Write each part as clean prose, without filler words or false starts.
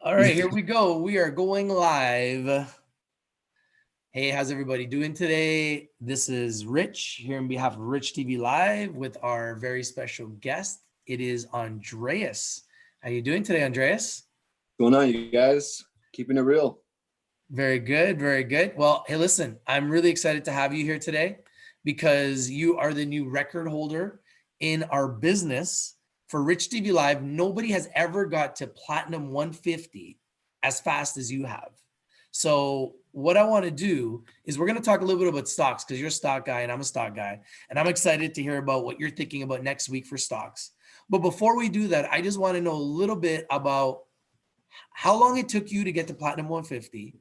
All right, here we go. We are going live. Hey, how's everybody doing today? This is Rich here on behalf of Rich TV Live with our very special guest. It is Andreas. How you doing today, Andreas? What's going on, you guys? Keeping it real. Very good, very good. Well, hey, listen, I'm really excited to have you here today because you are the new record holder in our business for Rich TV Live. Nobody has ever got to Platinum 150 as fast as you have. So what I want to do is we're going to talk a little bit about stocks because you're a stock guy and I'm a stock guy. And I'm excited to hear about what you're thinking about next week for stocks. But before we do that, I just want to know a little bit about how long it took you to get to Platinum 150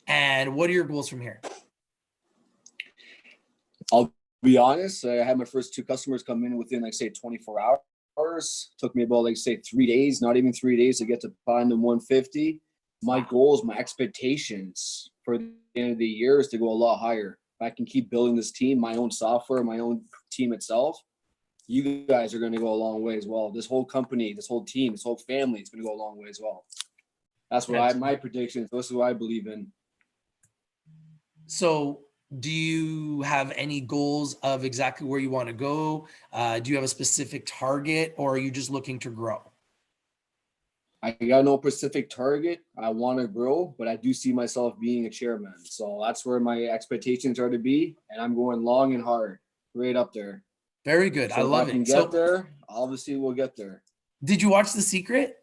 and what are your goals from here? I'll be honest, I had my first 2 customers come in within, like, say, 24 hours. Took me about, like, say, 3 days, not even 3 days to get to Platinum 150. My goals, my expectations for the end of the year is to go a lot higher. If I can keep building this team, my own software, my own team itself, you guys are going to go a long way as well. This whole company, this whole team, this whole family is going to go a long way as well. That's what my predictions. This is what I believe in. So do you have any goals of exactly where you want to go? Do you have a specific target or are you just looking to grow? I got no specific target. I want to grow, but I do see myself being a chairman. So that's where my expectations are to be. And I'm going long and hard, right up there. Very good. So I love if I can it. get there, obviously we'll get there. Did you watch The Secret?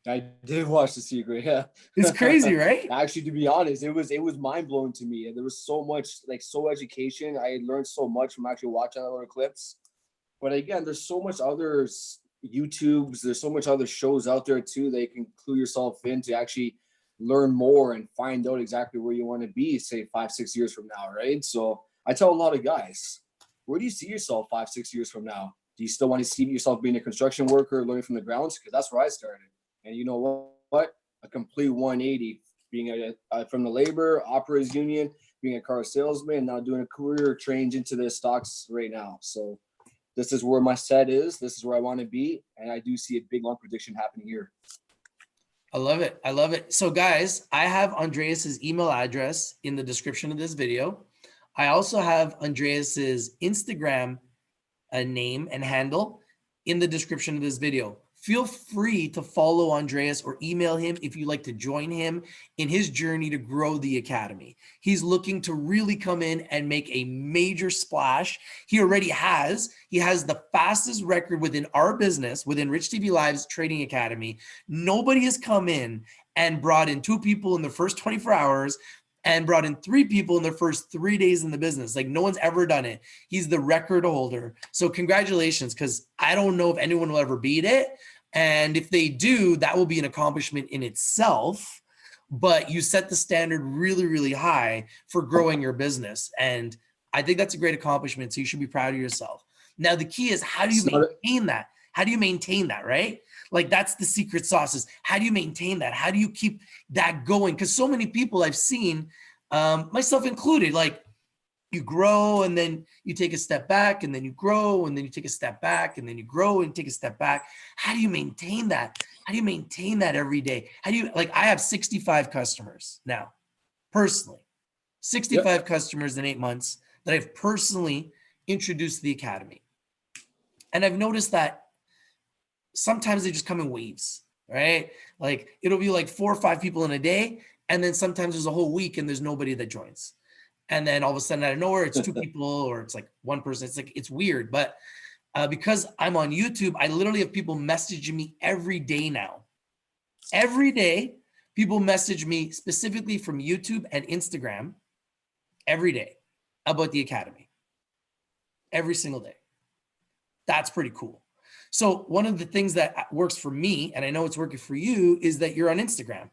I did watch The Secret. Yeah, it's crazy, right? Actually, to be honest, it was mind blowing to me. And there was so much, so education. I learned so much from actually watching other clips. But again, there's so much other YouTubes. There's so much other shows out there too that you can clue yourself in to actually learn more and find out exactly where you want to be, say 5-6 years from now, right? So I tell a lot of guys, where do you see yourself 5-6 years from now? Do you still want to see yourself being a construction worker, learning from the grounds? Because that's where I started. And you know what? A complete 180, being from the labor, operators union, being a car salesman, now doing a career change into the stocks right now. So this is where my set is. This is where I want to be. And I do see a big long prediction happening here. I love it. I love it. So guys, I have Andreas's email address in the description of this video. I also have Andreas's Instagram name and handle in the description of this video. Feel free to follow Andreas or email him if you'd like to join him in his journey to grow the academy. He's looking to really come in and make a major splash. He already has. He has the fastest record within our business, within Rich TV Live's Trading Academy. Nobody has come in and brought in 2 people in the first 24 hours and brought in 3 people in their first 3 days in the business. Like, no one's ever done it. He's the record holder. So congratulations, because I don't know if anyone will ever beat it. And if they do, that will be an accomplishment in itself. But you set the standard really, really high for growing your business. And I think that's a great accomplishment. So you should be proud of yourself. Now, the key is, how do you maintain that? How do you maintain that, right? Like, that's the secret sauce, is how do you maintain that? How do you keep that going? Because so many people I've seen, myself included, like, you grow and then you take a step back and then you grow and then you take a step back and then you grow and take a step back. How do you maintain that? How do you maintain that every day? How do you, like, I have 65 customers now, personally, 65 customers in 8 months that I've personally introduced to the academy. And I've noticed that sometimes they just come in waves, right? Like, it'll be like 4 or 5 people in a day. And then sometimes there's a whole week and there's nobody that joins. And then all of a sudden, out of nowhere, it's 2 people or it's like 1 person. It's like, it's weird. But because I'm on YouTube, I literally have people messaging me every day now. Every day, people message me specifically from YouTube and Instagram every day about the academy. Every single day. That's pretty cool. So one of the things that works for me, and I know it's working for you, is that you're on Instagram.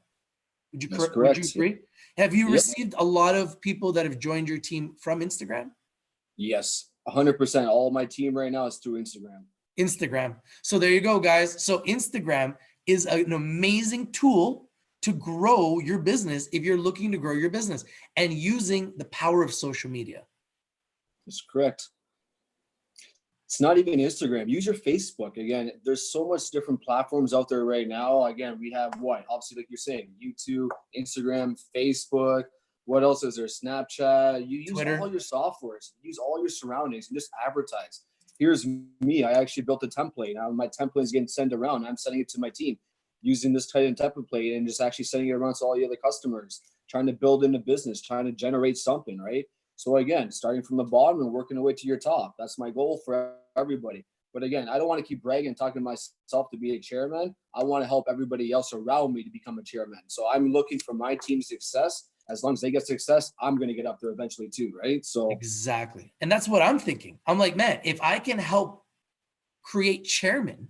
Would you agree? Have you received a lot of people that have joined your team from Instagram? Yes, 100%. All my team right now is through Instagram. Instagram. So there you go, guys. So Instagram is an amazing tool to grow your business if you're looking to grow your business and using the power of social media. That's correct. It's not even Instagram. Use your Facebook. Again, there's so much different platforms out there right now. Again, we have what? Obviously, like you're saying, YouTube, Instagram, Facebook. What else is there? Snapchat. You use Twitter. all your softwares. Use all your surroundings and just advertise. Here's me. I actually built a template. Now my template is getting sent around. I'm sending it to my team using this Titan template and just actually sending it around to all the other customers, trying to build in a business, trying to generate something, right? So again, starting from the bottom and working away to your top. That's my goal for everybody. But again, I don't want to keep bragging and talking to myself to be a chairman. I want to help everybody else around me to become a chairman. So I'm looking for my team's success. As long as they get success, I'm going to get up there eventually too, right? So exactly. And that's what I'm thinking. I'm like, man, if I can help create chairmen,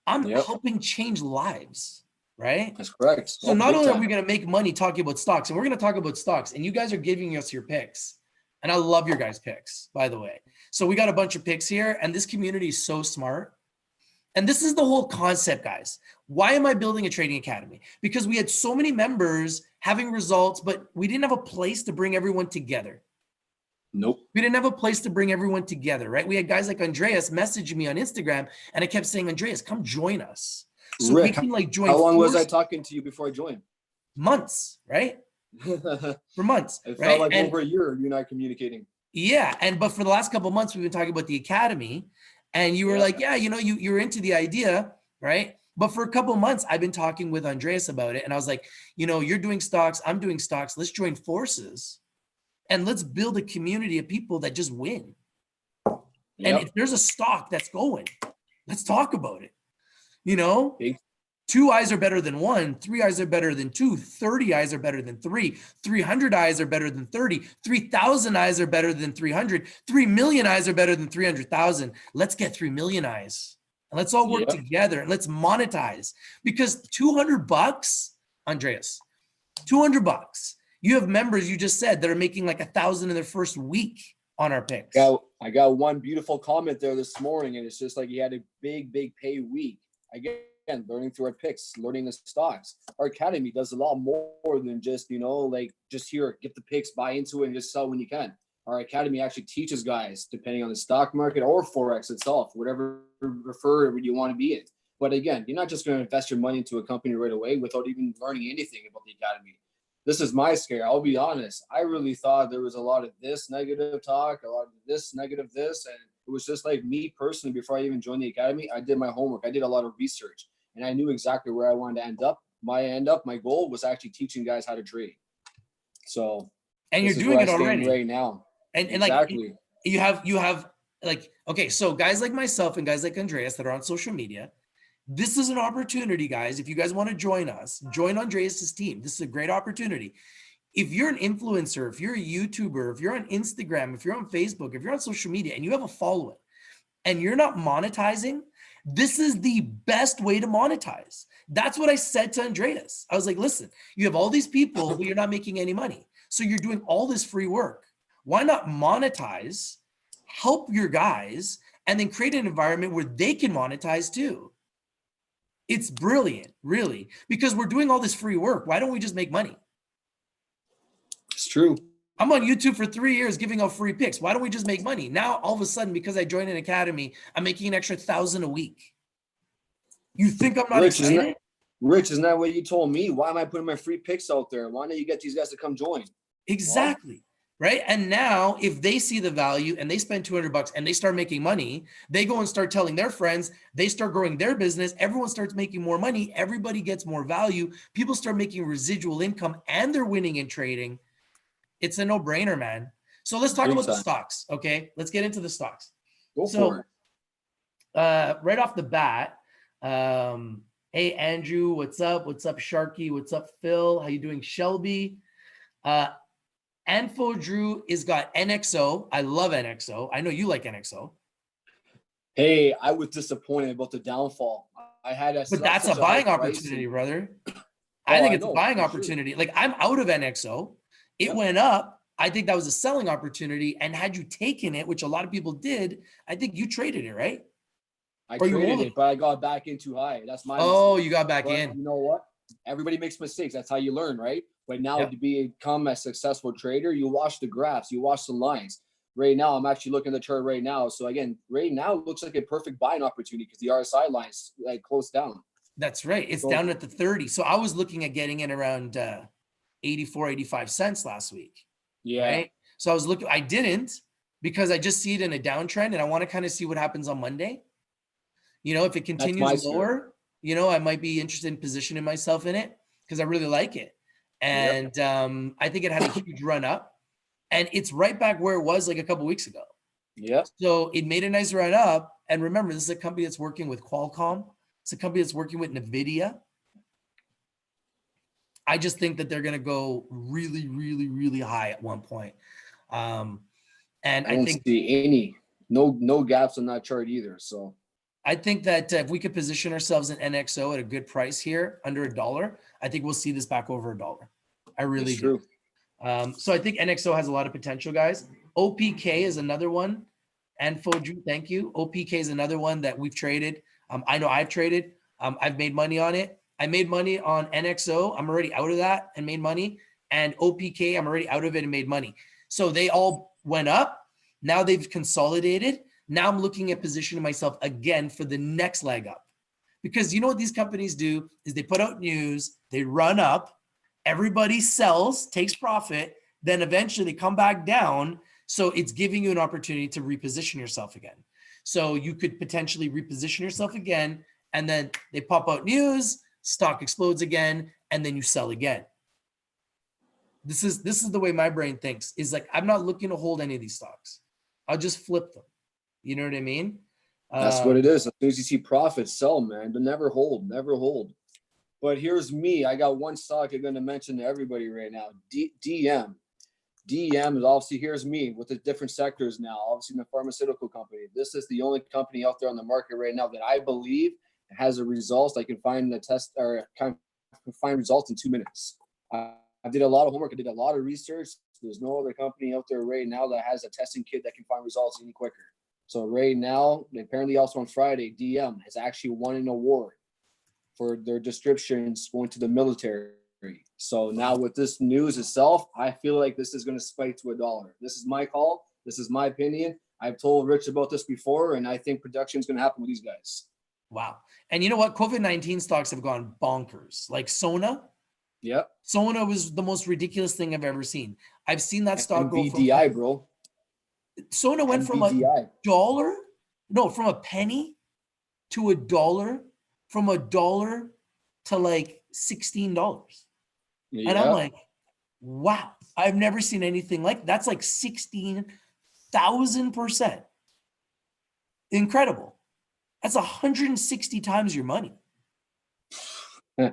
I'm helping change lives, right? That's correct. So not only are we going to make money talking about stocks, and we're going to talk about stocks, and you guys are giving us your picks. And I love your guys' picks, by the way. So we got a bunch of picks here, and this community is so smart. And this is the whole concept, guys. Why am I building a trading academy? Because we had so many members having results, but we didn't have a place to bring everyone together. Nope. We didn't have a place to bring everyone together, right? We had guys like Andreas messaging me on Instagram, and I kept saying, Andreas, come join us. So Rick, we can like join. How long was I talking to you before I joined? Months, right? For months. It right? felt like over a year you and I communicating. Yeah. But for the last couple of months, we've been talking about the academy, and you were like, yeah, you know, you're into the idea, right? But for a couple of months, I've been talking with Andreas about it. And I was like, you know, you're doing stocks, I'm doing stocks. Let's join forces and let's build a community of people that just win. And if there's a stock that's going, let's talk about it. You know, 2 eyes are better than 1, 3 eyes are better than 2, 30 eyes are better than 3, 300 eyes are better than 30, 3,000 eyes are better than 300, 3 million eyes are better than 300,000. Let's get 3 million eyes. And let's all work together and let's monetize, because $200, Andreas, $200. You have members, you just said, that are making like 1,000 in their first week on our picks. I got one beautiful comment there this morning, and it's just like he had a big pay week. Again, learning through our picks, learning the stocks. Our academy does a lot more than just, you know, like just here, get the picks, buy into it, and just sell when you can. Our academy actually teaches guys, depending on the stock market or Forex itself, whatever you want to be in. But again, you're not just going to invest your money into a company right away without even learning anything about the academy. This is my scare. I'll be honest. I really thought there was a lot of this negative talk, a lot of this negative this. And it was just like me personally, before I even joined the academy, I did my homework. I did a lot of research, and I knew exactly where I wanted to end up. My goal was actually teaching guys how to trade. So, and you're doing it already right now. And exactly. Like you have like, okay, so guys like myself and guys like Andreas that are on social media, this is an opportunity, guys. If you guys want to join us, join Andreas's team. This is a great opportunity. If you're an influencer, if you're a YouTuber, if you're on Instagram, if you're on Facebook, if you're on social media and you have a following and you're not monetizing, this is the best way to monetize. That's what I said to Andreas. I was like, listen, you have all these people, but you're not making any money. So you're doing all this free work. Why not monetize, help your guys, and then create an environment where they can monetize too? It's brilliant, really, because we're doing all this free work. Why don't we just make money? It's true. I'm on YouTube for 3 years giving out free picks. Why don't we just make money? Now, all of a sudden, because I joined an academy, I'm making an extra 1,000 a week. You think I'm not excited? Rich, isn't that what you told me? Why am I putting my free picks out there? Why don't you get these guys to come join? Exactly. Right. And now if they see the value and they spend $200 and they start making money, they go and start telling their friends, they start growing their business. Everyone starts making more money. Everybody gets more value. People start making residual income and they're winning in trading. It's a no-brainer, man. So let's talk about the stocks. Okay. Let's get into the stocks. Go for it. Right off the bat, hey, Andrew, what's up? What's up, Sharky? What's up, Phil? How you doing, Shelby? Anfo Drew is got NXO. I love NXO. I know you like NXO. Hey, I was disappointed about the downfall. But that's a buying opportunity, brother. I think it's a buying opportunity. Like, I'm out of NXO. It went up. I think that was a selling opportunity. And had you taken it, which a lot of people did, I think you traded it, right? I traded it, but I got back in too high. That's my mistake. You got back in. You know what? Everybody makes mistakes. That's how you learn, right? But now to become a successful trader, you watch the graphs, you watch the lines. right now, I'm actually looking at the chart right now. So again, right now it looks like a perfect buying opportunity because the RSI line's like close down. That's right. It's So, down at the 30. So I was looking at getting in around 84, 85 cents last week. yeah, Right. So I was looking, I didn't because I just see it in a downtrend and I want to kind of see what happens on Monday. You know, if it that's my continues spirit. lower, you know, I might be interested in positioning myself in it because I really like it. Yep. And I think it had a huge run up and it's right back where it was like a couple weeks ago. Yep. So it made a nice run up. And remember, this is a company that's working with Qualcomm. It's a company that's working with NVIDIA. I just think that they're going to go really, really, really high at one point. And I don't see any no gaps on that chart either. So I think that if we could position ourselves in NXO at a good price here, under $1, I think we'll see this back over $1. I really it's do. true. So I think NXO has a lot of potential, guys. OPK is another one. And Fodru, thank you. OPK is another one that we've traded. I know I've traded. I've made money on it. I made money on NXO. I'm already out of that and made money. And OPK, I'm already out of it and made money. So they all went up. Now they've consolidated. Now I'm looking at positioning myself again for the next leg up. Because you know what these companies do is they put out news, they run up, everybody sells, takes profit, then eventually they come back down. So it's giving you an opportunity to reposition yourself again. So you could potentially reposition yourself again, and then they pop out news, stock explodes again, and then you sell again. This is the way my brain thinks, is like, I'm not looking to hold any of these stocks. I'll just flip them. You know what I mean? That's what it is. As soon as you see profits, sell, man. But never hold, never hold. But here's me. I got one stock I'm going to mention to everybody right now. DM. DM is obviously, here's me with the different sectors now. Obviously, the pharmaceutical company. This is the only company out there on the market right now that I believe has a results. I can find the test or can find results in 2 minutes. I did a lot of homework. I did a lot of research. There's no other company out there right now that has a testing kit that can find results any quicker. So right now, apparently also on Friday, DM has actually won an award for their descriptions going to the military. So now with this news itself, I feel like this is going to spike to $1. This is my call. This is my opinion. I've told Rich about this before, and I think production is going to happen with these guys. Wow. And you know what? COVID-19 stocks have gone bonkers. Like Sona. Yep. Sona was the most ridiculous thing I've ever seen. I've seen that stock go from VDI, bro. Sona went from $1, no, from a penny to $1, from $1 to like $16. Yeah. And I'm like, wow, I've never seen anything like that's like 16,000%. Incredible. That's 160 times your money. So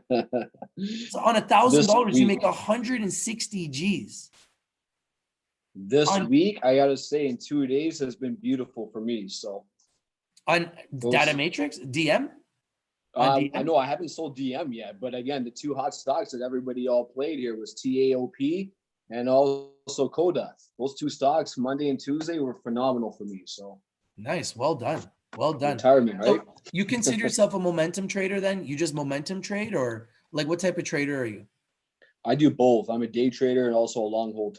on $1,000, you make 160 G's. This week, I gotta say, in 2 days has been beautiful for me. So on Data Matrix, DM. I know I haven't sold DM yet, but again, the two hot stocks that everybody all played here was TAOP and also Coda. Those two stocks, Monday and Tuesday, were phenomenal for me. So nice, well done, well done. Retirement, right? So you consider yourself a momentum trader then? You just momentum trade, or like what type of trader are you? I do both. I'm a day trader and also a long hold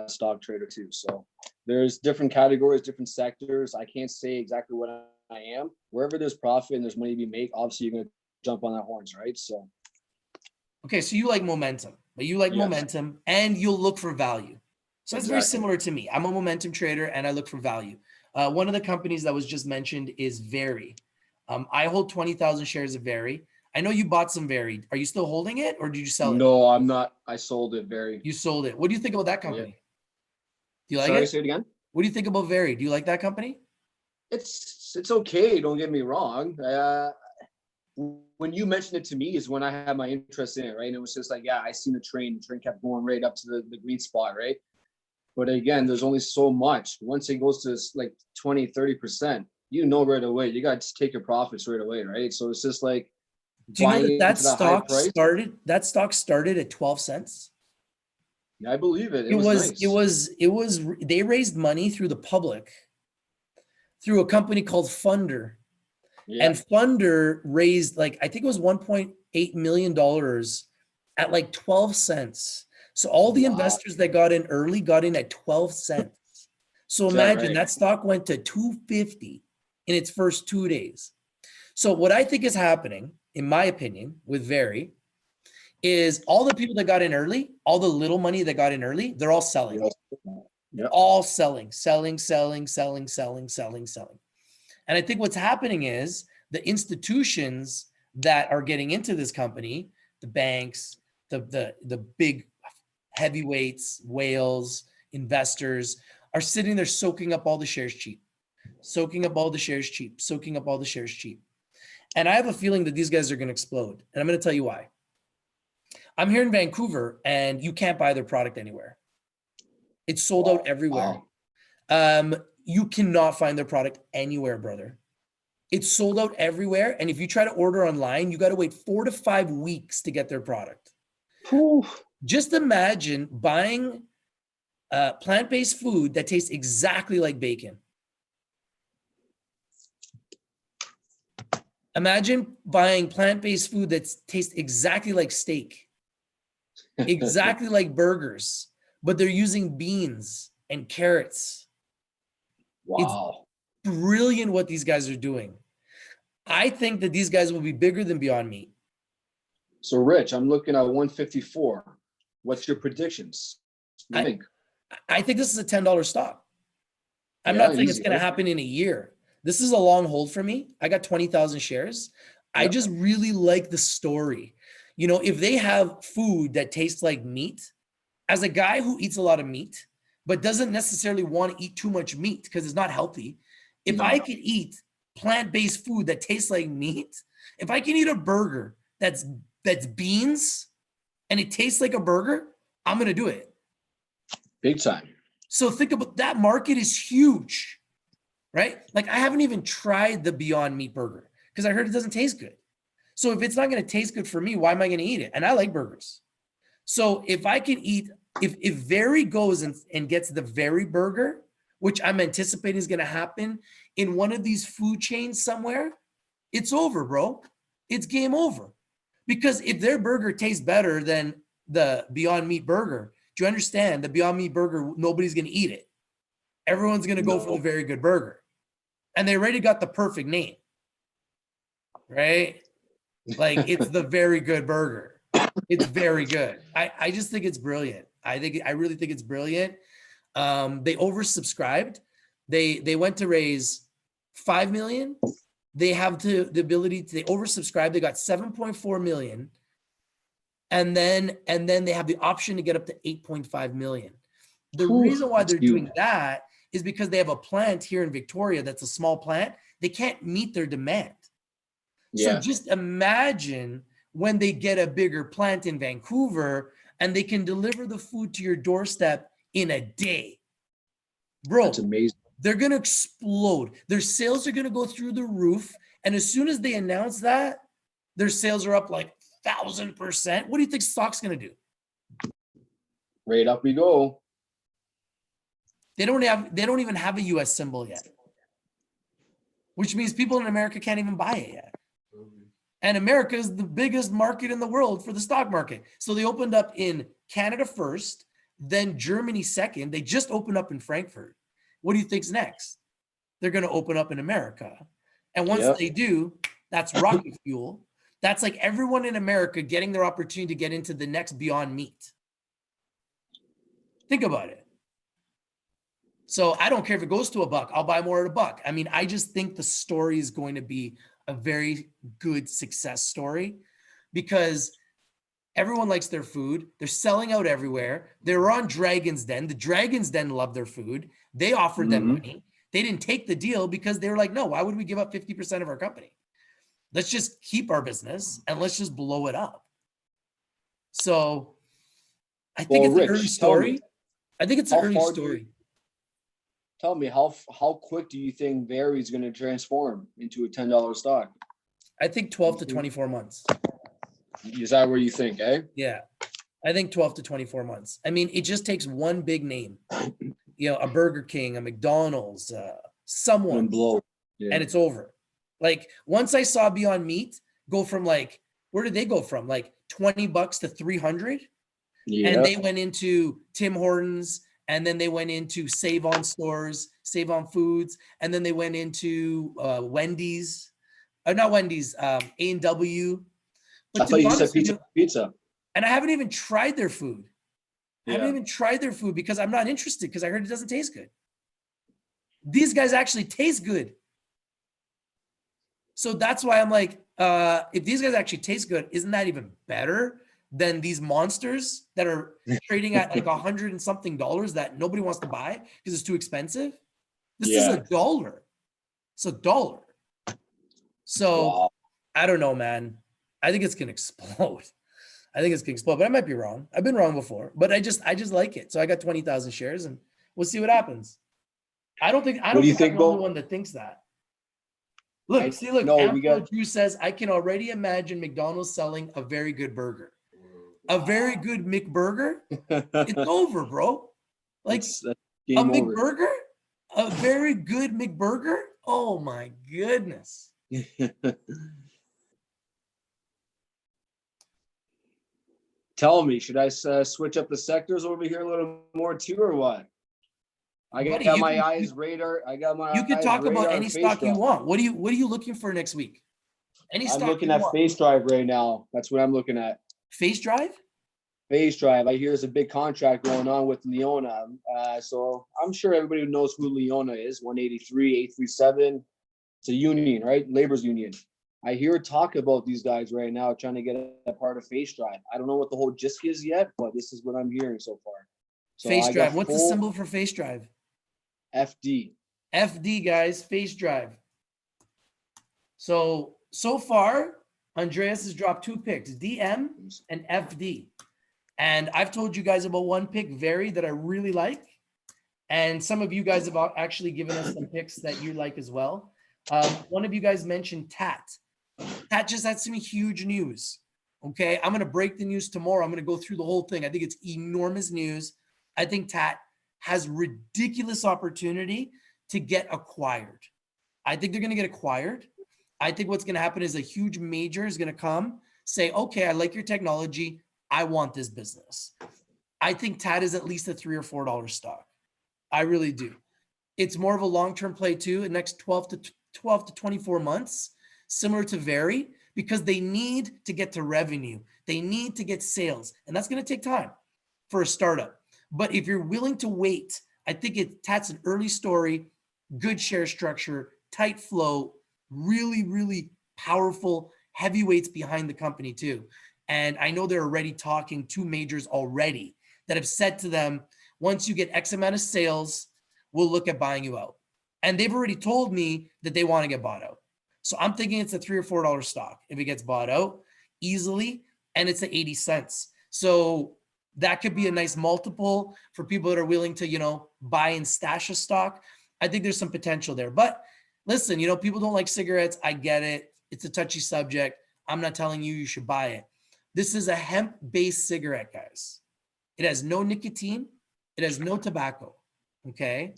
stock trader too. So there's different categories, different sectors. I can't say exactly what I am. Wherever there's profit and there's money to be made, obviously you're going to jump on that horns, right? So. Okay, so you like momentum, but you like momentum and you'll look for value. So it's very similar to me. I'm a momentum trader and I look for value. One of the companies that was just mentioned is Very. I hold 20,000 shares of Very. I know you bought some Very. Are you still holding it or did you sell it? No, I'm not. I sold it, Very. You sold it. What do you think about that company? Yeah. Do you like Sorry, it? say it again. What do you think about Very? Do you like that company? It's okay. Don't get me wrong. When you mentioned it to me is when I had my interest in it, right? And it was just like, yeah, I seen the train. The train kept going right up to the green spot, right? But again, there's only so much. Once it goes to like 20, 30%, you know right away. You got to take your profits right away, right? So it's just like, do you know that stock started? That stock started at 12 cents. Yeah, I believe it. It was nice. They raised money through the public through a company called Funder. Yeah. And Funder raised like, I think it was $1.8 million at like 12 cents. So all the investors that got in early got in at 12 cents. So Is that imagine right? that stock went to 250 in its first 2 days. So what I think is happening, in my opinion, with Very, is all the people that got in early, all the little money that got in early, they're all selling. Yep. All selling. And I think what's happening is the institutions that are getting into this company, the banks, the big heavyweights, whales, investors, are sitting there soaking up all the shares cheap. And I have a feeling that these guys are going to explode. And I'm going to tell you why. I'm here in Vancouver and you can't buy their product anywhere. It's sold out everywhere. Wow. You cannot find their product anywhere, brother. It's sold out everywhere. And if you try to order online, you got to wait 4 to 5 weeks to get their product. Whew. Just imagine buying plant-based food that tastes exactly like bacon. Imagine buying plant-based food that tastes exactly like steak, exactly like burgers, but they're using beans and carrots. Wow. It's brilliant what these guys are doing. I think that these guys will be bigger than Beyond Meat. So, Rich, I'm looking at 154. What's your predictions? What do you think? I think this is a $10 stock. I'm Yeah, not saying it's easy, going to right? happen in a year. This is a long hold for me. I got 20,000 shares. I Yep. just really like the story. You know, if they have food that tastes like meat, as a guy who eats a lot of meat, but doesn't necessarily want to eat too much meat because it's not healthy, if No. I could eat plant-based food that tastes like meat, if I can eat a burger that's beans and it tastes like a burger, I'm going to do it. Big time. So think about that. Market is huge, right? Like I haven't even tried the Beyond Meat burger because I heard it doesn't taste good. So if it's not going to taste good for me, why am I going to eat it? And I like burgers. So if I can eat, if Very goes and gets the Very burger, which I'm anticipating is going to happen in one of these food chains somewhere, it's over, bro. It's game over. Because if their burger tastes better than the Beyond Meat burger, do you understand? The Beyond Meat burger, nobody's going to eat it. Everyone's going to go for the Very Good burger. And they already got the perfect name, right? Like it's the Very Good burger. It's very good. I just think it's brilliant. I really think it's brilliant. They oversubscribed. They went to raise 5 million. They have the ability to, they oversubscribed. They got 7.4 million. And then they have the option to get up to 8.5 million. The reason why they're doing that is because they have a plant here in Victoria that's a small plant. They can't meet their demand. Yeah. So just imagine when they get a bigger plant in Vancouver and they can deliver the food to your doorstep in a day. Bro, that's amazing. They're going to explode. Their sales are going to go through the roof. And as soon as they announce that, their sales are up like 1,000%. What do you think stock's going to do? Right up we go. They don't even have a US symbol yet, which means people in America can't even buy it yet. And America is the biggest market in the world for the stock market. So they opened up in Canada first, then Germany second. They just opened up in Frankfurt. What do you think's next? They're going to open up in America. And once they do, that's rocket fuel. That's like everyone in America getting their opportunity to get into the next Beyond Meat. Think about it. So I don't care if it goes to $1. I'll buy more at $1. I mean, I just think the story is going to be a very good success story because everyone likes their food. They're selling out everywhere. They were on Dragon's Den. The Dragon's Den loved their food. They offered them money. They didn't take the deal because they were like, no, why would we give up 50% of our company? Let's just keep our business and let's just blow it up. So I think it's an early story. I think it's an early story. Tell me, how quick do you think Very is going to transform into a $10 stock? I think 12 to 24 months. Is that where you think, eh? Yeah. I think 12 to 24 months. I mean, it just takes one big name, you know, a Burger King, a McDonald's, someone, and it's over. Like once I saw Beyond Meat go from like, where did they go from? Like $20 to 300. Yeah. And they went into Tim Hortons and then they went into Save On stores, Save On Foods, and then they went into Wendy's, not Wendy's, A&W. But I to thought be you said honest with you, pizza. and I haven't even tried their food. I haven't Yeah. even tried their food because I'm not interested, because I heard it doesn't taste good. These guys actually taste good. So that's why I'm like, if these guys actually taste good, isn't that even better than these monsters that are trading at like $100 and something that nobody wants to buy because it's too expensive? This is $1. It's $1. So Wow. I don't know, man. I think it's gonna explode. I think it's gonna explode, but I might be wrong. I've been wrong before, but I just like it. So I got 20,000 shares, and we'll see what happens. I don't think What do you think, I'm the only Bo? one that thinks that. Look, look, No, Amphro Drew says, I can already imagine McDonald's selling a very good burger. A very good McBurger? It's over, bro. Like that's a game over. McBurger? A very good McBurger? Oh my goodness. Tell me, should I switch up the sectors over here a little more too, or what? I Buddy, got my eyes radar. I got my you can eyes talk about radar any and stock you drive. want. What are you looking for next week? Any I'm stock looking you at want. Face Drive right now. That's what I'm looking at. Face Drive? Face Drive. I hear there's a big contract going on with Leona. So I'm sure everybody knows who Leona is. 183, 837. It's a union, right? Labor's union. I hear talk about these guys right now trying to get a part of Face Drive. I don't know what the whole gist is yet, but this is what I'm hearing so far. So Face I Drive. got What's the full symbol for Face Drive? FD. FD, guys. Face Drive. So far, Andreas has dropped 2 picks, DM and FD. And I've told you guys about one pick, Very, that I really like. And some of you guys have actually given us some picks that you like as well. One of you guys mentioned TAT. TAT just had some huge news. Okay, I'm going to break the news tomorrow. I'm going to go through the whole thing. I think it's enormous news. I think TAT has ridiculous opportunity to get acquired. I think they're going to get acquired. I think what's going to happen is a huge major is going to come, say, okay, I like your technology. I want this business. I think TAT is at least a $3 or $4 stock. I really do. It's more of a long-term play too, the next 12 to 24 months, similar to Very, because they need to get to revenue. They need to get sales, and that's going to take time for a startup. But if you're willing to wait, I think TAT's an early story, good share structure, tight flow, really, really powerful heavyweights behind the company too. And I know they're already talking to majors already that have said to them, once you get X amount of sales, we'll look at buying you out. And they've already told me that they want to get bought out. So I'm thinking it's a $3 or $4 stock if it gets bought out easily, and it's at 80 cents. So that could be a nice multiple for people that are willing to, buy and stash a stock. I think there's some potential there. But listen, people don't like cigarettes. I get it. It's a touchy subject. I'm not telling you should buy it. This is a hemp-based cigarette, guys. It has no nicotine. It has no tobacco. Okay?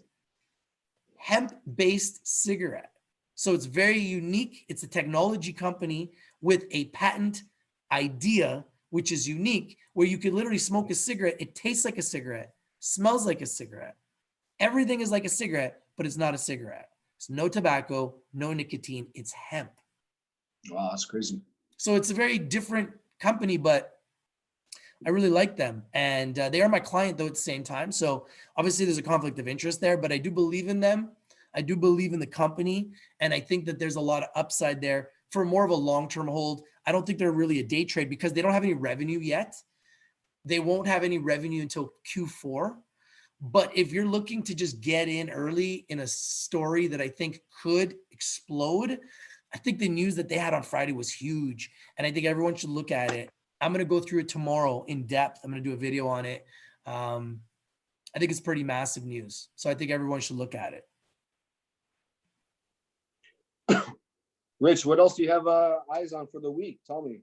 Hemp-based cigarette. So it's very unique. It's a technology company with a patent idea, which is unique, where you could literally smoke a cigarette. It tastes like a cigarette, smells like a cigarette. Everything is like a cigarette, but it's not a cigarette. It's no tobacco, no nicotine. It's hemp. Wow, that's crazy. So it's a very different company, but I really like them. And they are my client, though, at the same time. So obviously there's a conflict of interest there, but I do believe in them. I do believe in the company. And I think that there's a lot of upside there for more of a long-term hold. I don't think they're really a day trade because they don't have any revenue yet. They won't have any revenue until Q4. But if you're looking to just get in early in a story that I think could explode, I think the news that they had on Friday was huge. And I think everyone should look at it. I'm going to go through it tomorrow in depth. I'm going to do a video on it. I think it's pretty massive news. So I think everyone should look at it. Rich, what else do you have eyes on for the week? Tell me.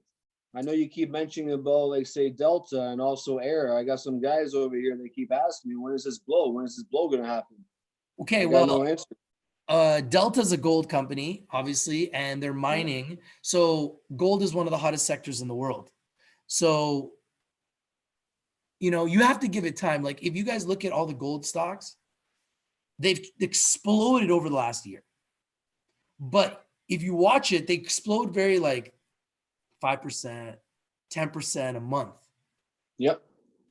I know you keep mentioning about, like, say, Delta and also Air. I got some guys over here, and they keep asking me, when is this blow? When is this blow going to happen? Okay, well, no answer. Delta's a gold company, obviously, and they're mining. Yeah. So gold is one of the hottest sectors in the world. So, you know, you have to give it time. Like if you guys look at all the gold stocks, they've exploded over the last year. But if you watch it, they explode very like 5%, 10% a month. Yep.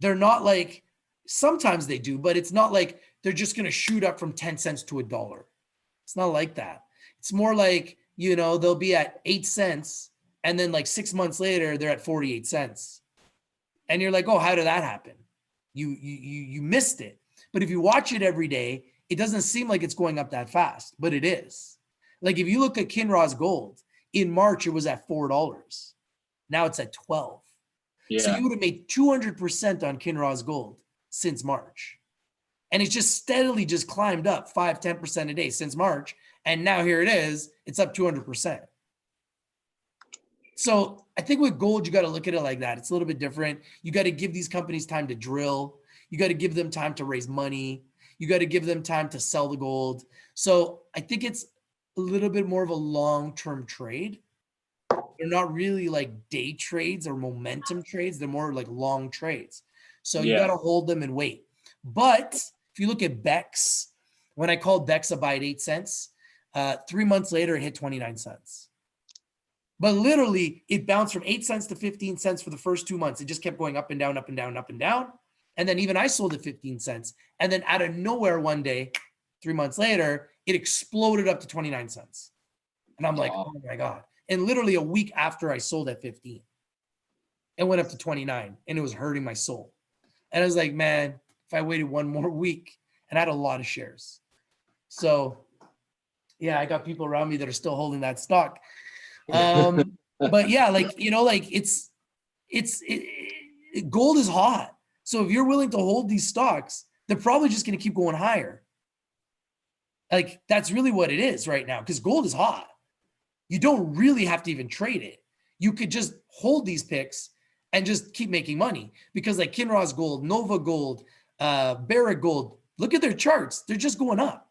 They're not like, sometimes they do, but it's not like they're just going to shoot up from 10 cents to $1. It's not like that. It's more like, you know, they'll be at 8 cents and then like 6 months later, they're at 48 cents. And you're like, oh, how did that happen? You missed it. But if you watch it every day, it doesn't seem like it's going up that fast, but it is. Like if you look at Kinross Gold, in March, it was at $4. Now it's at 12. Yeah. So you would have made 200% on Kinross Gold since March. And it's just steadily just climbed up 5, 10% a day since March. And now here it is, it's up 200%. So I think with gold, you got to look at it like that. It's a little bit different. You got to give these companies time to drill. You got to give them time to raise money. You got to give them time to sell the gold. So I think it's a little bit more of a long-term trade. They're not really like day trades or momentum trades. They're more like long trades. So you got to hold them and wait. But if you look at BEX, when I called BEX a buy at 8 cents, 3 months later, it hit 29 cents. But literally, it bounced from 8 cents to 15 cents for the first 2 months. It just kept going up and down, up and down, up and down. And then even I sold at 15 cents. And then out of nowhere one day, 3 months later, it exploded up to 29 cents. And I'm like, oh my God. And literally a week after I sold at 15, it went up to 29 and it was hurting my soul. And I was like, man, if I waited one more week, and I had a lot of shares. So yeah, I got people around me that are still holding that stock. But yeah, like, you know, like gold is hot. So if you're willing to hold these stocks, they're probably just going to keep going higher. Like that's really what it is right now, because gold is hot. You don't really have to even trade it. You could just hold these picks and just keep making money, because like Kinross Gold, Nova Gold, Barrick Gold, look at their charts. They're just going up,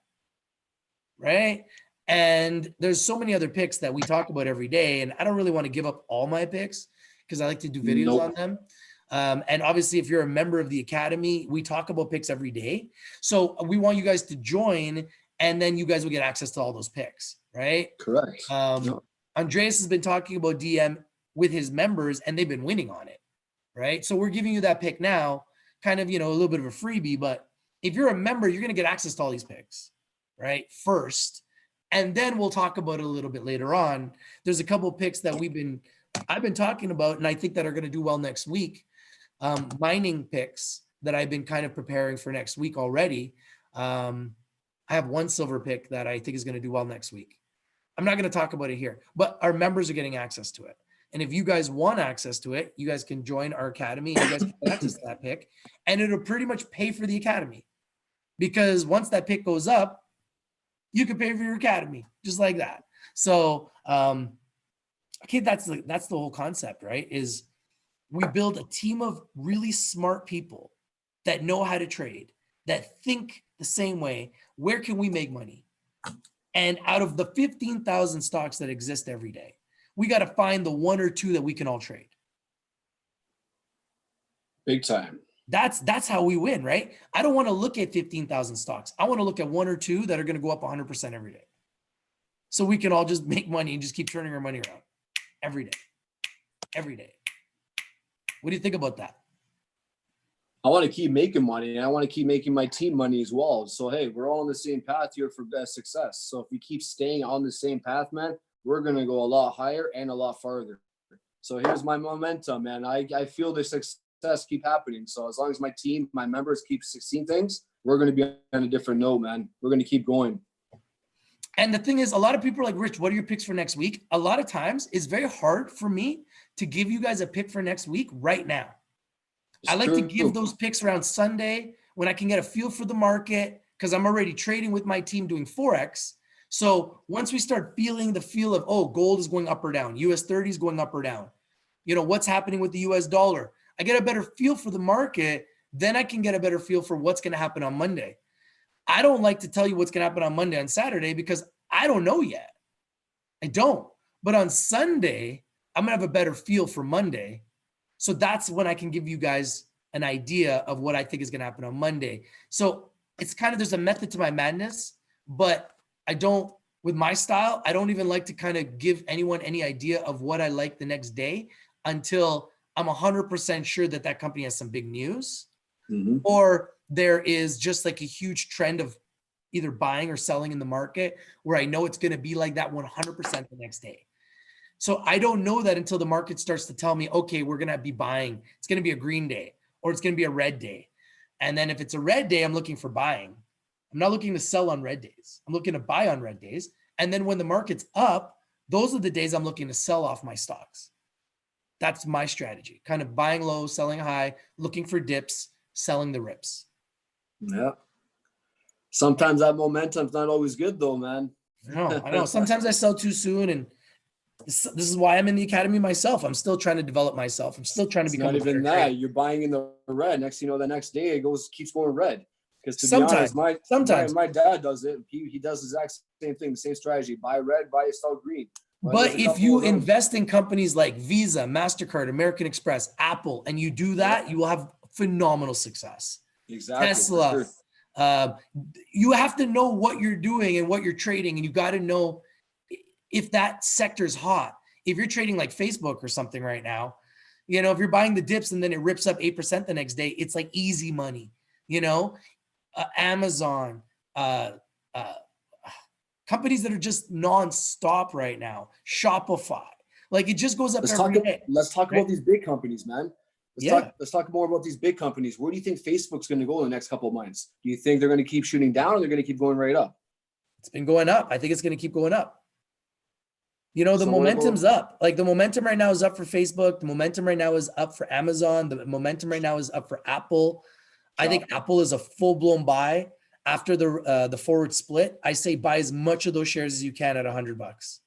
right? And there's so many other picks that we talk about every day. And I don't really want to give up all my picks because I like to do videos on them. And obviously, if you're a member of the Academy, we talk about picks every day. So we want you guys to join, and then you guys will get access to all those picks, right? Correct. Andreas has been talking about DM with his members, and they've been winning on it, right? So we're giving you that pick now, kind of, you know, a little bit of a freebie. But if you're a member, you're going to get access to all these picks, right? First. And then we'll talk about it a little bit later on. There's a couple of picks that I've been talking about, and I think that are going to do well next week. Mining picks that I've been kind of preparing for next week already. I have one silver pick that I think is going to do well next week. I'm not going to talk about it here, but our members are getting access to it. And if you guys want access to it, you guys can join our Academy and you guys can get access to that pick. And it'll pretty much pay for the Academy, because once that pick goes up, you can pay for your Academy just like that. So, okay, that's the whole concept, right? Is we build a team of really smart people that know how to trade, that think the same way. Where can we make money? And out of the 15,000 stocks that exist every day, we got to find the one or two that we can all trade. Big time. That's how we win, right? I don't want to look at 15,000 stocks. I want to look at one or two that are going to go up 100% every day. So we can all just make money and just keep turning our money around every day. Every day. What do you think about that? I want to keep making money, and I want to keep making my team money as well. So, hey, we're all on the same path here for best success. So if we keep staying on the same path, man, we're going to go a lot higher and a lot farther. So here's my momentum, man. I feel the success keep happening. So as long as my team, my members keep succeeding things, we're going to be on a different note, man. We're going to keep going. And the thing is, a lot of people are like, Rich, what are your picks for next week? A lot of times it's very hard for me to give you guys a pick for next week right now. I like to give those picks around Sunday when I can get a feel for the market, because I'm already trading with my team doing Forex. So once we start feeling the feel of, oh, gold is going up or down, US 30 is going up or down, you know, what's happening with the US dollar, I get a better feel for the market, then I can get a better feel for what's going to happen on Monday. I don't like to tell you what's going to happen on Monday and Saturday because I don't know yet. I don't. But on Sunday, I'm going to have a better feel for Monday. So that's when I can give you guys an idea of what I think is going to happen on Monday. So it's kind of, there's a method to my madness, but I don't, with my style, I don't even like to kind of give anyone any idea of what I like the next day until I'm 100% sure that that company has some big news, or there is just like a huge trend of either buying or selling in the market where I know it's going to be like that 100% the next day. So I don't know that until the market starts to tell me, okay, we're going to be buying. It's going to be a green day or it's going to be a red day. And then if it's a red day, I'm looking for buying. I'm not looking to sell on red days. I'm looking to buy on red days. And then when the market's up, those are the days I'm looking to sell off my stocks. That's my strategy. Kind of buying low, selling high, looking for dips, selling the rips. Yeah. Sometimes that momentum's not always good though, man. I know. Sometimes I sell too soon, and this is why I'm in the academy myself. I'm still trying to develop myself. I'm still trying to become not even that. Trader. You're buying in the red. Next thing you know, the next day it keeps going red. Because to be honest, my dad does it. He does the exact same thing, the same strategy. Buy red, buy sell green. But if you invest in companies like Visa, MasterCard, American Express, Apple, and you do that, you will have phenomenal success. Exactly. Tesla. You have to know what you're doing and what you're trading, and you got to know if that sector is hot. If you're trading like Facebook or something right now, you know, if you're buying the dips and then it rips up 8% the next day, it's like easy money, you know. Amazon, companies that are just nonstop right now, Shopify, like it just goes up every day. Let's talk about these big companies, man. Let's talk more about these big companies. Where do you think Facebook's going to go in the next couple of months? Do you think they're going to keep shooting down, or they're going to keep going right up? It's been going up. I think it's going to keep going up. You know, the momentum's up. Like the momentum right now is up for Facebook. The momentum right now is up for Amazon. The momentum right now is up for Apple. I think Apple is a full-blown buy after the forward split. I say buy as much of those shares as you can at $100.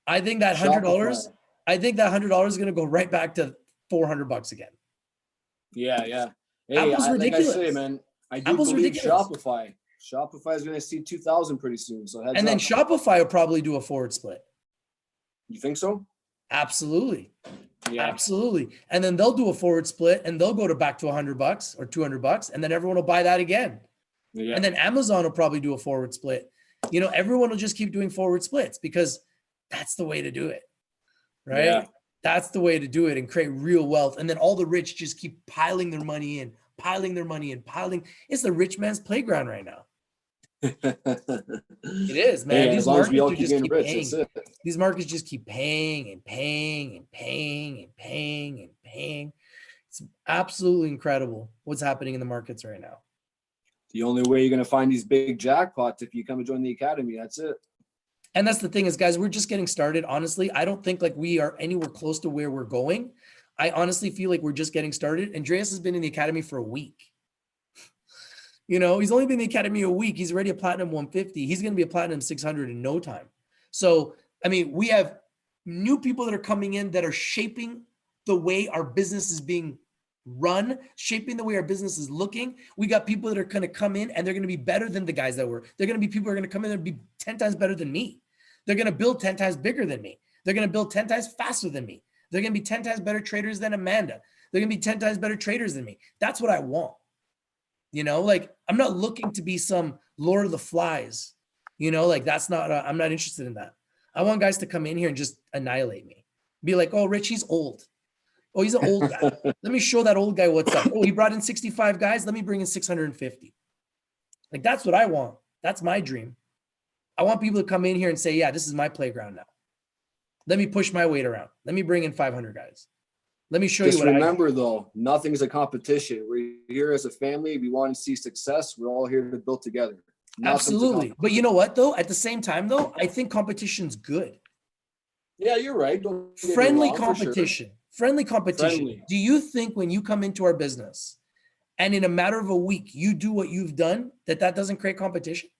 I think that $100. I think that $100 is going to go right back to $400 again. Yeah. Hey, Apple's ridiculous. Like I say, man, I do believe Shopify. Shopify is going to see 2,000 pretty soon. So and then Shopify will probably do a forward split. You think so? Absolutely. Yeah. Absolutely. And then they'll do a forward split and they'll go back to $100 or $200, and then everyone will buy that again. Yeah. And then Amazon will probably do a forward split. You know, everyone will just keep doing forward splits because that's the way to do it. Right? Yeah. That's the way to do it and create real wealth. And then all the rich just keep piling their money in. It's the rich man's playground right now. It is, man. These markets just keep paying. These markets just keep paying and paying and paying and paying and paying. It's absolutely incredible what's happening in the markets right now. The only way you're going to find these big jackpots if you come and join the academy. That's it. And that's the thing is, guys, we're just getting started. Honestly, I don't think like we are anywhere close to where we're going. I honestly feel like we're just getting started. Andreas has been in the academy for a week. You know, he's only been in the academy a week. He's already a platinum 150. He's going to be a platinum 600 in no time. So, I mean, we have new people that are coming in that are shaping the way our business is being run, shaping the way our business is looking. We got people that are going to come in and they're going to be better than the guys that were. They're going to be people who are going to come in and be 10 times better than me. They're going to build 10 times bigger than me. They're going to build 10 times faster than me. They're going to be 10 times better traders than Amanda. They're going to be 10 times better traders than me. That's what I want. You know, like I'm not looking to be some Lord of the Flies, you know, like that's not, I'm not interested in that. I want guys to come in here and just annihilate me. Be like, oh, Rich, he's old. Oh, he's an old guy. Let me show that old guy what's up. Oh, he brought in 65 guys. Let me bring in 650. Like, that's what I want. That's my dream. I want people to come in here and say, yeah, this is my playground now. Let me push my weight around. Let me bring in 500 guys. Let me show you what remember, though, nothing's a competition. We're here as a family. We want to see success. We're all here to build together. Absolutely. But you know what, though? At the same time, though, I think competition's good. Yeah, you're right. Friendly competition. Sure. Friendly competition. Friendly. Do you think when you come into our business and in a matter of a week, you do what you've done, that doesn't create competition?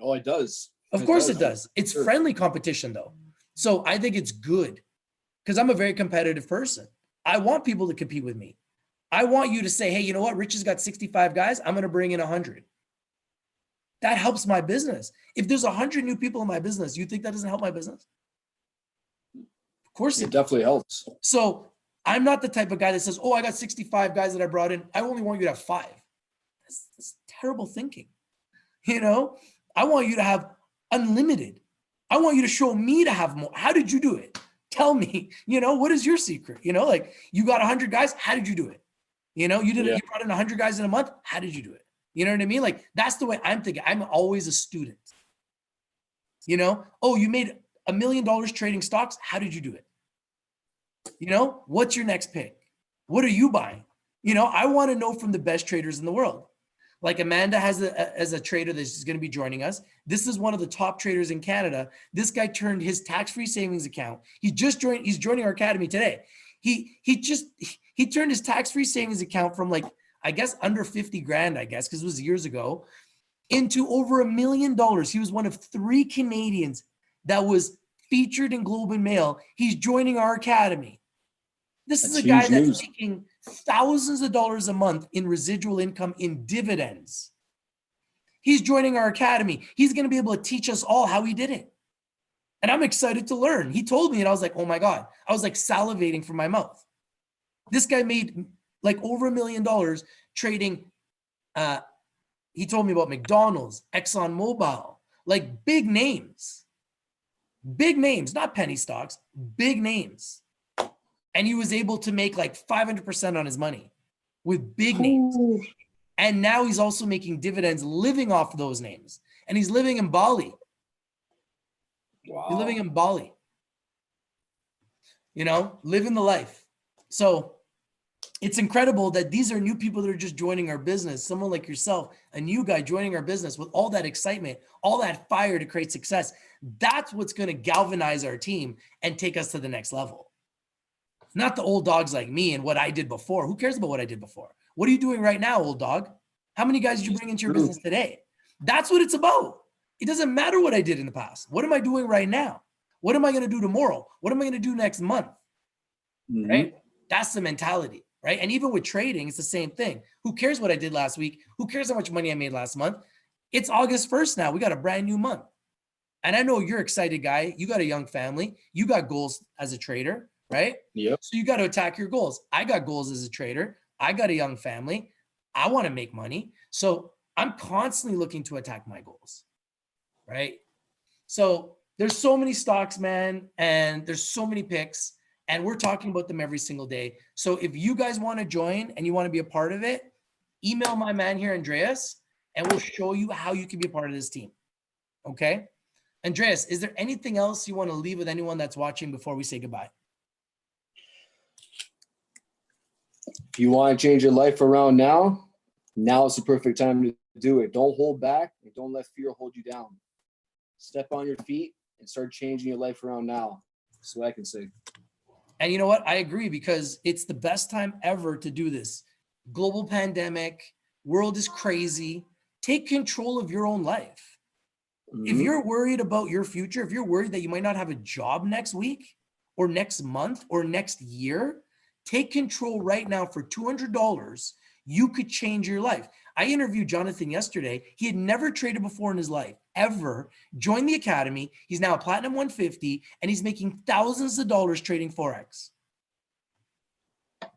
Oh, it does. Of course it does. It's friendly competition, though. So I think it's good because I'm a very competitive person. I want people to compete with me. I want you to say, hey, you know what? Rich has got 65 guys. I'm going to bring in 100. That helps my business. If there's 100 new people in my business, you think that doesn't help my business? Of course it definitely helps. So I'm not the type of guy that says, oh, I got 65 guys that I brought in. I only want you to have 5. That's terrible thinking. You know, I want you to have unlimited. I want you to show me to have more. How did you do it? Tell me, you know, what is your secret? You know, like you got 100 guys. How did you do it? You know, you did it. You brought in 100 guys in a month. How did you do it? You know what I mean? Like that's the way I'm thinking. I'm always a student. You know, oh, you made $1 million trading stocks. How did you do it? You know, what's your next pick? What are you buying? You know, I want to know from the best traders in the world. Like Amanda has as a trader that's going to be joining us. This is one of the top traders in Canada. This guy turned his tax-free savings account. He's joining our academy today. He turned his tax-free savings account from like, I guess under 50 grand, I guess, because it was years ago, into over $1 million. He was one of 3 Canadians that was featured in Globe and Mail. He's joining our academy. This is a guy that's making thousands of dollars a month in residual income in dividends. He's joining our academy. He's going to be able to teach us all how he did it. And I'm excited to learn. He told me and I was like, oh my God. I was like salivating from my mouth. This guy made like over $1 million trading. He told me about McDonald's, ExxonMobil, like big names, not penny stocks, big names. And he was able to make like 500% on his money with big names. Ooh. And now he's also making dividends living off those names. And he's living in Bali. Wow. He's living in Bali. You know, living the life. So it's incredible that these are new people that are just joining our business. Someone like yourself, a new guy joining our business with all that excitement, all that fire to create success. That's what's going to galvanize our team and take us to the next level. Not the old dogs like me and what I did before. Who cares about what I did before? What are you doing right now, old dog? How many guys did you bring into your business today? That's what it's about. It doesn't matter what I did in the past. What am I doing right now? What am I going to do tomorrow? What am I going to do next month? Mm-hmm. Right? That's the mentality, right? And even with trading, it's the same thing. Who cares what I did last week? Who cares how much money I made last month? It's August 1st now. We got a brand new month. And I know you're excited, guy. You got a young family. You got goals as a trader. Right? Yep. So you got to attack your goals. I got goals as a trader. I got a young family. I want to make money. So I'm constantly looking to attack my goals. Right? So there's so many stocks, man, and there's so many picks, and we're talking about them every single day. So if you guys want to join and you want to be a part of it, email my man here, Andreas, and we'll show you how you can be a part of this team. Okay? Andreas, is there anything else you want to leave with anyone that's watching before we say goodbye? If you want to change your life around now is the perfect time to do it. Don't hold back and don't let fear hold you down. Step on your feet and start changing your life around now. That's what I can say. And you know what? I agree, because it's the best time ever to do this. Global pandemic, world is crazy. Take control of your own life. Mm-hmm. If you're worried about your future, if you're worried that you might not have a job next week or next month or next year, take control right now. For $200, you could change your life. I interviewed Jonathan yesterday. He had never traded before in his life, ever. Joined the academy. He's now a Platinum 150, and he's making thousands of dollars trading Forex.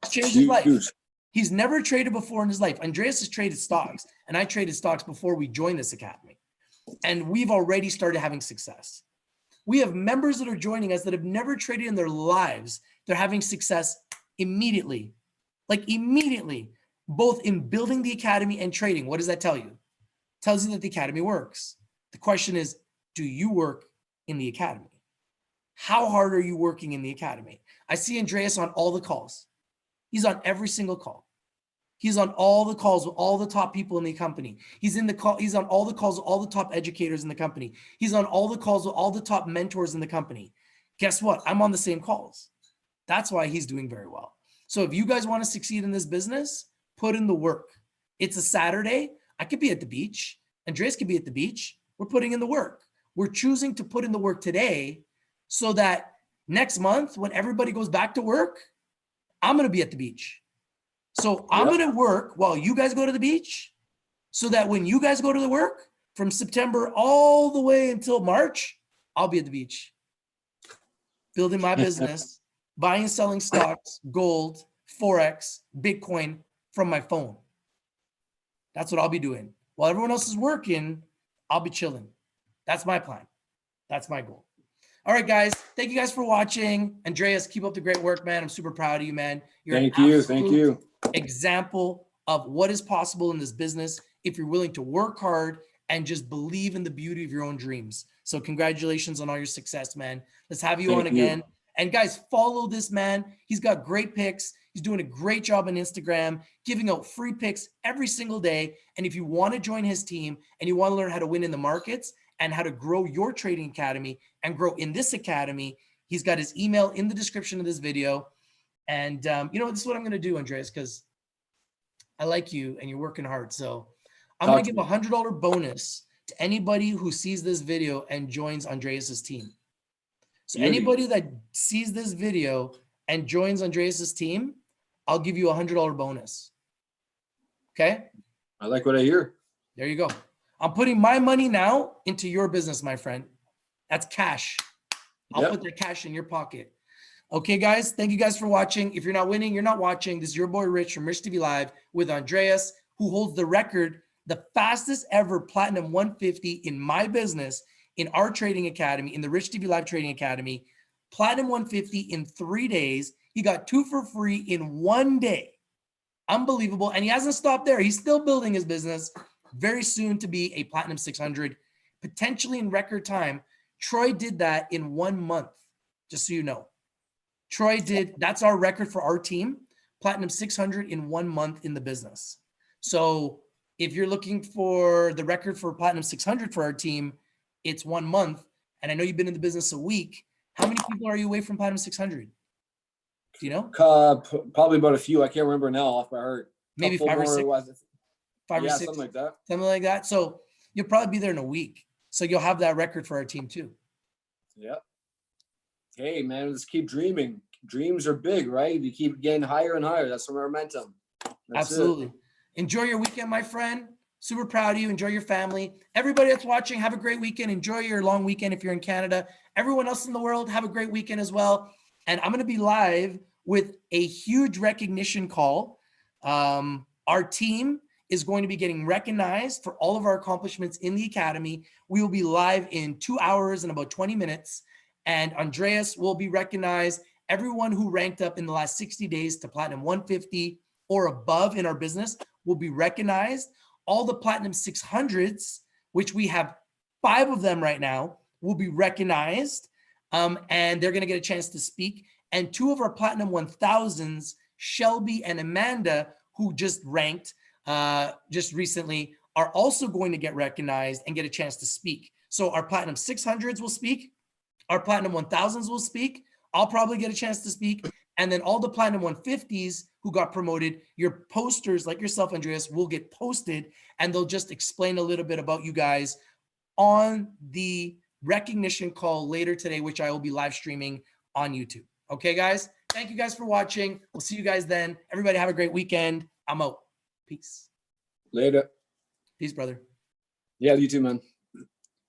It's changed his life. He's never traded before in his life. Andreas has traded stocks, and I traded stocks before we joined this academy. And we've already started having success. We have members that are joining us that have never traded in their lives. They're having success immediately, both in building the academy and trading. What does that tell you? It tells you that the academy works. The question is, do you work in the academy? How hard are you working in the academy? I see Andreas on all the calls. He's on every single call. He's on all the calls with all the top people in the company. He's on all the calls with all the top educators in the company. He's on all the calls with all the top mentors in the company. Guess what? I'm on the same calls. That's why he's doing very well. So if you guys want to succeed in this business, put in the work. It's a Saturday. I could be at the beach. Andreas could be at the beach. We're putting in the work. We're choosing to put in the work today so that next month, when everybody goes back to work, I'm going to be at the beach. So I'm going to work while you guys go to the beach, so that when you guys go to the work from September all the way until March, I'll be at the beach building my business, buying and selling stocks, gold, Forex, Bitcoin from my phone. That's what I'll be doing. While everyone else is working, I'll be chilling. That's my plan. That's my goal. All right, guys. Thank you guys for watching. Andreas, keep up the great work, man. I'm super proud of you, man. You're Thank you. Example of what is possible in this business if you're willing to work hard and just believe in the beauty of your own dreams. So congratulations on all your success, man. Let's have you on again. And guys, follow this man. He's got great picks. He's doing a great job on Instagram, giving out free picks every single day. And if you want to join his team and you want to learn how to win in the markets and how to grow your trading academy and grow in this academy, he's got his email in the description of this video. And you know, this is what I'm going to do, Andreas, because I like you and you're working hard. So I'm going to give $100 bonus to anybody who sees this video and joins Andreas's team. So anybody that sees this video and joins Andreas's team, I'll give you $100 bonus. Okay? I like what I hear. There you go. I'm putting my money now into your business, my friend. That's cash. I'll put that cash in your pocket. Okay, guys, thank you guys for watching. If you're not winning, you're not watching. This is your boy Rich from Rich TV Live with Andreas, who holds the record, the fastest ever Platinum 150 in my business, in our trading academy, in the Rich TV Live Trading Academy. Platinum 150 in 3 days. He got 2 for free in 1 day. Unbelievable. And he hasn't stopped there. He's still building his business. Very soon to be a Platinum 600, potentially in record time. Troy did that in 1 month, just so you know. Troy did, that's our record for our team, Platinum 600 in 1 month in the business. So if you're looking for the record for Platinum 600 for our team, it's 1 month. And I know you've been in the business a week. How many people are you away from Platinum 600? Do you know? Probably about a few. I can't remember now off by heart. Maybe 5 or 6. 5 or 6. Something like that. Something like that. So you'll probably be there in a week. So you'll have that record for our team too. Yeah. Hey, man, let's keep dreaming. Dreams are big, right? You keep getting higher and higher. That's some momentum. Absolutely. Enjoy your weekend, my friend. Super proud of you. Enjoy your family. Everybody that's watching, have a great weekend. Enjoy your long weekend if you're in Canada. Everyone else in the world, have a great weekend as well. And I'm going to be live with a huge recognition call. Our team is going to be getting recognized for all of our accomplishments in the academy. We will be live in 2 hours and about 20 minutes. And Andreas will be recognized. Everyone who ranked up in the last 60 days to Platinum 150 or above in our business will be recognized. All the Platinum 600s, which we have 5 of them right now, will be recognized. And they're going to get a chance to speak. And 2 of our Platinum 1000s, Shelby and Amanda, who just ranked just recently, are also going to get recognized and get a chance to speak. So our Platinum 600s will speak. Our Platinum 1000s will speak. I'll probably get a chance to speak. And then all the Platinum 150s who got promoted, your posters like yourself, Andreas, will get posted, and they'll just explain a little bit about you guys on the recognition call later today, which I will be live streaming on YouTube. Okay, guys? Thank you guys for watching. We'll see you guys then. Everybody have a great weekend. I'm out. Peace. Later. Peace, brother. Yeah, you too, man.